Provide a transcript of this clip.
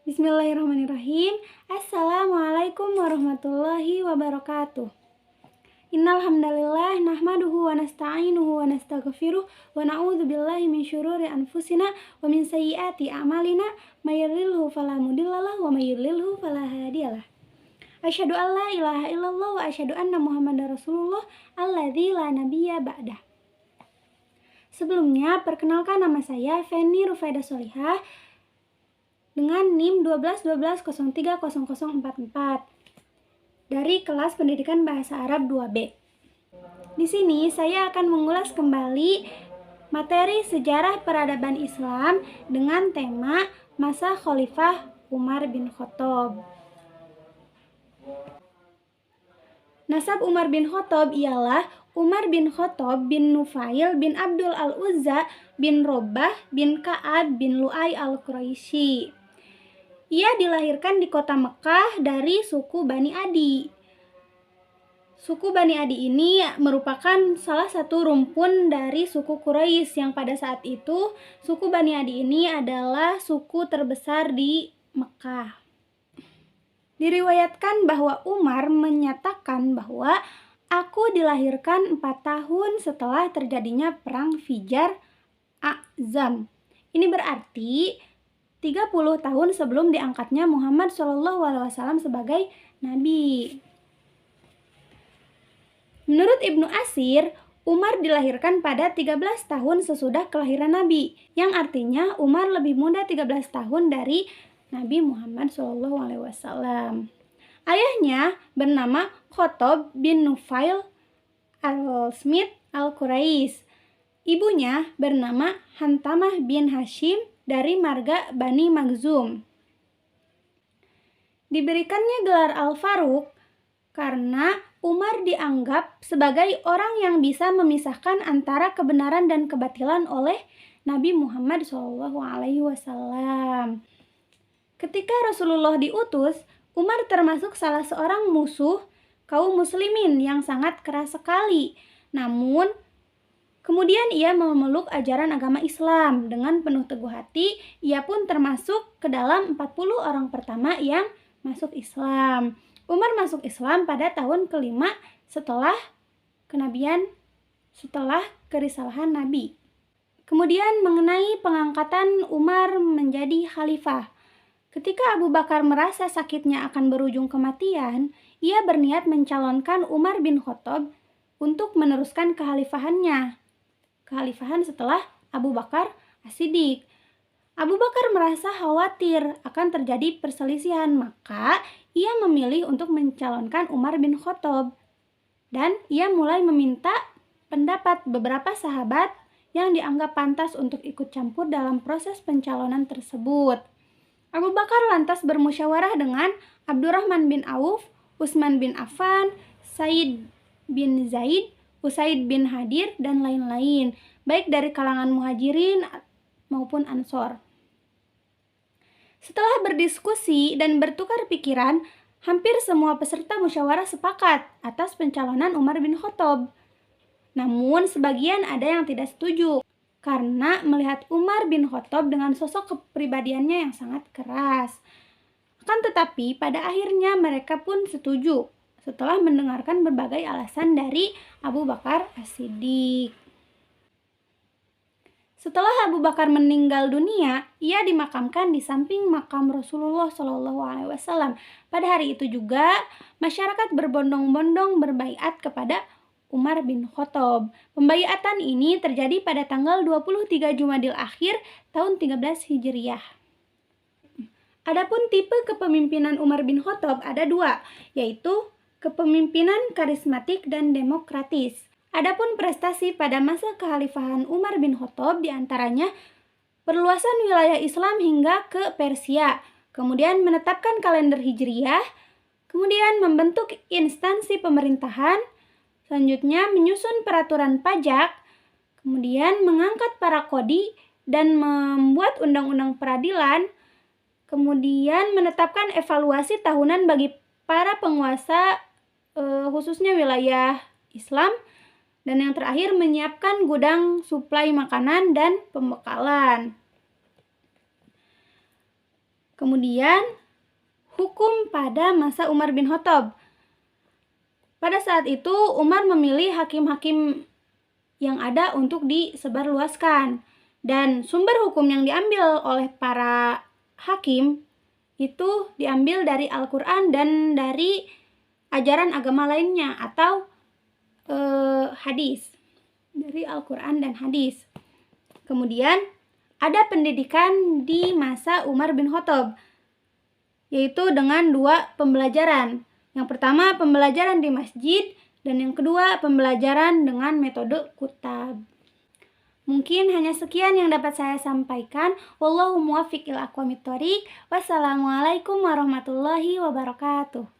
Bismillahirrahmanirrahim. Assalamualaikum warahmatullahi wabarakatuh. Innal hamdalillah nahmaduhu wa nasta'inuhu wa nastaghfiruh wa na'udzu billahi min syururi anfusina wa min sayyiati a'malina may yahdihillahu fala mudhillalah wa may yudlilhu fala hadiyalah. Asyhadu an la ilaha illallah wa asyhadu anna Muhammadar Rasulullah alladzi la nabiyya ba'dah. Sebelumnya, perkenalkan nama saya Feni Rufaidah Solihah dengan NIM 1212030044 dari kelas Pendidikan Bahasa Arab 2B. Di sini saya akan mengulas kembali materi sejarah peradaban Islam dengan tema masa Khalifah Umar bin Khattab. Nasab Umar bin Khattab ialah Umar bin Khattab bin Nufail bin Abdul al-Uzza bin Robah bin Ka'ab bin Lu'ay al-Quraisy. Ia dilahirkan di kota Mekah dari suku Bani Adi. Suku Bani Adi ini merupakan salah satu rumpun dari suku Quraisy yang pada saat itu suku Bani Adi ini adalah suku terbesar di Mekah. Diriwayatkan bahwa Umar menyatakan bahwa aku dilahirkan 4 tahun setelah terjadinya perang Fijar A'zam. Ini berarti 30 tahun sebelum diangkatnya Muhammad SAW sebagai nabi. Menurut Ibnu Asir, Umar dilahirkan pada 13 tahun sesudah kelahiran Nabi, yang artinya Umar lebih muda 13 tahun dari Nabi Muhammad SAW. Ayahnya bernama Khattab bin Nufail al-Smith al-Quraisy. Ibunya bernama Hantamah bin Hashim dari marga Bani Makhzum. Diberikannya gelar Al-Faruq karena Umar dianggap sebagai orang yang bisa memisahkan antara kebenaran dan kebatilan oleh Nabi Muhammad SAW. Ketika Rasulullah diutus, Umar termasuk salah seorang musuh kaum muslimin yang sangat keras sekali. Namun, kemudian ia memeluk ajaran agama Islam dengan penuh teguh hati. Ia pun termasuk ke dalam 40 orang pertama yang masuk Islam. Umar masuk Islam pada tahun ke-5 setelah kenabian, setelah kerisalahan Nabi. Kemudian mengenai pengangkatan Umar menjadi khalifah. Ketika Abu Bakar merasa sakitnya akan berujung kematian, ia berniat mencalonkan Umar bin Khattab untuk meneruskan kekhalifahannya. Kekhalifahan setelah Abu Bakar As-Siddiq. Abu Bakar merasa khawatir akan terjadi perselisihan, maka ia memilih untuk mencalonkan Umar bin Khattab. Dan ia mulai meminta pendapat beberapa sahabat yang dianggap pantas untuk ikut campur dalam proses pencalonan tersebut. Abu Bakar lantas bermusyawarah dengan Abdurrahman bin Auf, Utsman bin Affan, Said bin Zaid, Usaid bin Hadir, dan lain-lain, baik dari kalangan muhajirin maupun ansor. Setelah berdiskusi dan bertukar pikiran, hampir semua peserta musyawarah sepakat atas pencalonan Umar bin Khattab. Namun sebagian ada yang tidak setuju, karena melihat Umar bin Khattab dengan sosok kepribadiannya yang sangat keras. Akan tetapi pada akhirnya mereka pun setuju setelah mendengarkan berbagai alasan dari Abu Bakar As-Siddiq. Setelah Abu Bakar meninggal dunia, ia dimakamkan di samping makam Rasulullah SAW. Pada hari itu juga, masyarakat berbondong-bondong berbaiat kepada Umar bin Khattab. Pembaiatan ini terjadi pada tanggal 23 Jumadil Akhir tahun 13 Hijriah. Adapun tipe kepemimpinan Umar bin Khattab ada 2, yaitu kepemimpinan karismatik dan demokratis. Adapun prestasi pada masa kekhalifahan Umar bin Khattab diantaranya perluasan wilayah Islam hingga ke Persia, kemudian menetapkan kalender Hijriah, kemudian membentuk instansi pemerintahan, selanjutnya menyusun peraturan pajak, kemudian mengangkat para kodi dan membuat undang-undang peradilan, kemudian menetapkan evaluasi tahunan bagi para penguasa khususnya wilayah Islam, dan yang terakhir menyiapkan gudang suplai makanan dan pembekalan. Kemudian hukum pada masa Umar bin Khattab. Pada saat itu Umar memilih hakim-hakim yang ada untuk disebarluaskan, dan sumber hukum yang diambil oleh para hakim itu diambil dari Al-Quran dan dari ajaran agama lainnya atau hadis, dari Al-Quran dan hadis. Kemudian ada pendidikan di masa Umar bin Khattab, yaitu dengan 2 pembelajaran. Yang pertama pembelajaran di masjid, dan yang kedua pembelajaran dengan metode kutab. Mungkin hanya sekian yang dapat saya sampaikan. Wallahu muwaffiq ila aqwamit thoriq. Wassalamualaikum warahmatullahi wabarakatuh.